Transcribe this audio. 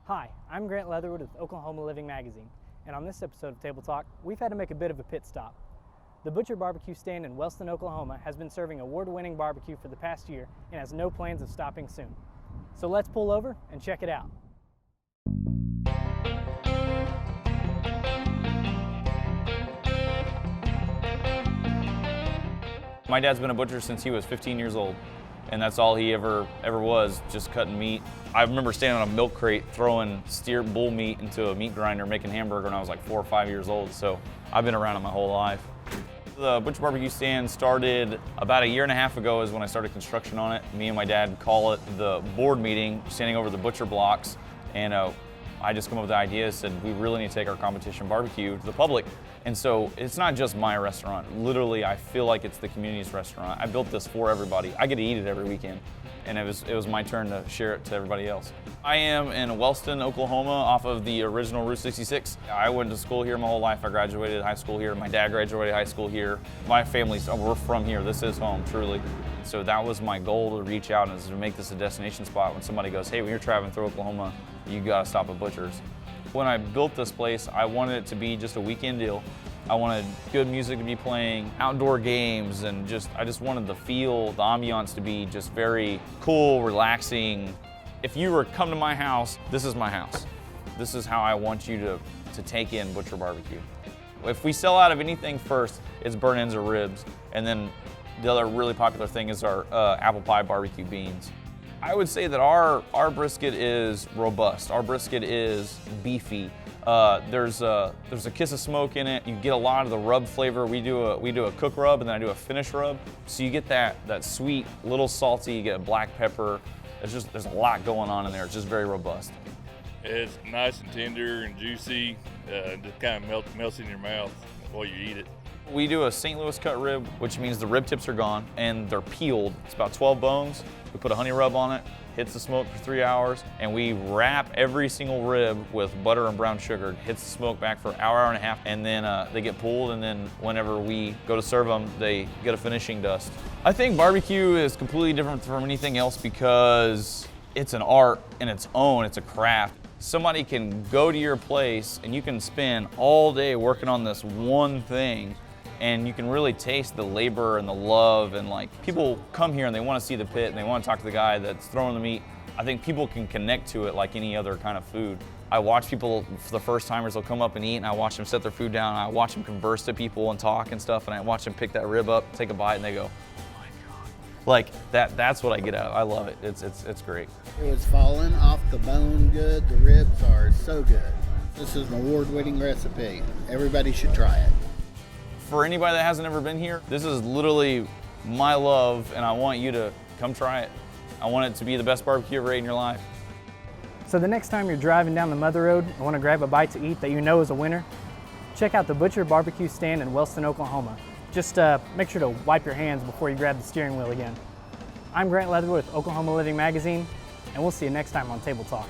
Hi, I'm Grant Leatherwood with Oklahoma Living Magazine, and on this episode of Table Talk, we've had to make a bit of a pit stop. The Butcher BBQ Stand in Wellston, Oklahoma has been serving award-winning barbecue for the past year and has no plans of stopping soon. So let's pull over and check it out. My dad's been a butcher since he was 15 years old, and that's all he ever was, just cutting meat. I remember standing on a milk crate throwing bull meat into a meat grinder making hamburger when I was like 4 or 5 years old, so I've been around it my whole life. The Butcher BBQ Stand started about a year and a half ago is when I started construction on it. Me and my dad call it the board meeting, standing over the butcher blocks, and I just come up with the idea, said we really need to take our competition barbecue to the public. And so it's not just my restaurant. Literally, I feel like it's the community's restaurant. I built this for everybody. I get to eat it every weekend. And it was my turn to share it to everybody else. I am in Wellston, Oklahoma, off of the original Route 66. I went to school here my whole life. I graduated high school here. My dad graduated high school here. My family's, we're from here. This is home, truly. So that was my goal, to reach out and to make this a destination spot. When somebody goes, hey, when you're traveling through Oklahoma, you gotta stop at Butcher's. When I built this place, I wanted it to be just a weekend deal. I wanted good music to be playing, outdoor games, and I just wanted the feel, the ambiance to be just very cool, relaxing. If you were to come to my house, this is my house. This is how I want you to take in Butcher BBQ. If we sell out of anything first, it's burnt ends or ribs. And then the other really popular thing is our apple pie barbecue beans. I would say that our brisket is robust. Our brisket is beefy. There's a kiss of smoke in it. You get a lot of the rub flavor. We do a cook rub and then I do a finish rub. So you get that sweet, little salty. You get black pepper. There's a lot going on in there. It's just very robust. It's nice and tender and juicy. Just kind of melts in your mouth while you eat it. We do a St. Louis cut rib, which means the rib tips are gone and they're peeled. It's about 12 bones. We put a honey rub on it, hits the smoke for 3 hours, and we wrap every single rib with butter and brown sugar. It hits the smoke back for an hour and a half, and then they get pulled, and then whenever we go to serve them, they get a finishing dust. I think barbecue is completely different from anything else because it's an art in its own, it's a craft. Somebody can go to your place and you can spend all day working on this one thing, and you can really taste the labor and the love, and like people come here and they want to see the pit and they want to talk to the guy that's throwing the meat. I think people can connect to it like any other kind of food. I watch people, for the first timers, they'll come up and eat, and I watch them set their food down, and I watch them converse to people and talk and stuff, and I watch them pick that rib up, take a bite, and they go, oh my God. Like that's what I get out of it. I love it. It's great. It was falling off the bone good. The ribs are so good. This is an award-winning recipe. Everybody should try it. For anybody that hasn't ever been here, this is literally my love, and I want you to come try it. I want it to be the best barbecue you've ever ate in your life. So the next time you're driving down the Mother Road and want to grab a bite to eat that you know is a winner, check out the Butcher BBQ Stand in Wellston, Oklahoma. Just make sure to wipe your hands before you grab the steering wheel again. I'm Grant Leatherwood with Oklahoma Living Magazine, and we'll see you next time on Table Talk.